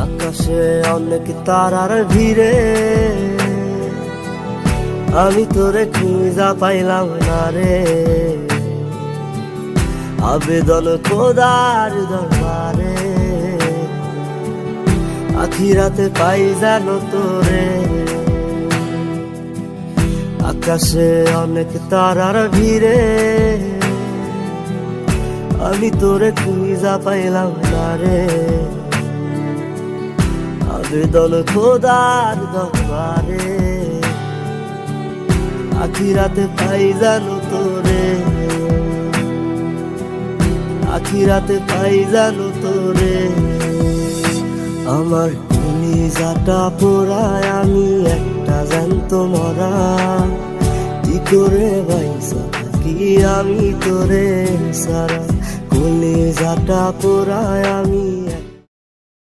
আকাশে অনেক তারার ভিড়ে আমি তোরে খুঁজা পাইলাম না রে। আবেদন খোদার দরবারে, আখিরাতে পাই জানো তোরে। আকাশে অনেক তারার ভিড়ে আমি তোরে খুঁজা পাইলাম না রে। আবেদন খোদার দরবারে, আখিরাতে পাই জানো তোরে। আখিরাতে পাই জানো তোরে। আমার কলিজাটা পোড়ায় আমি একটা জ্যান্ত মরা, কি করে বাইসা থাকি আমি তোরে সারা। কলিজাটা পোড়ায় আমি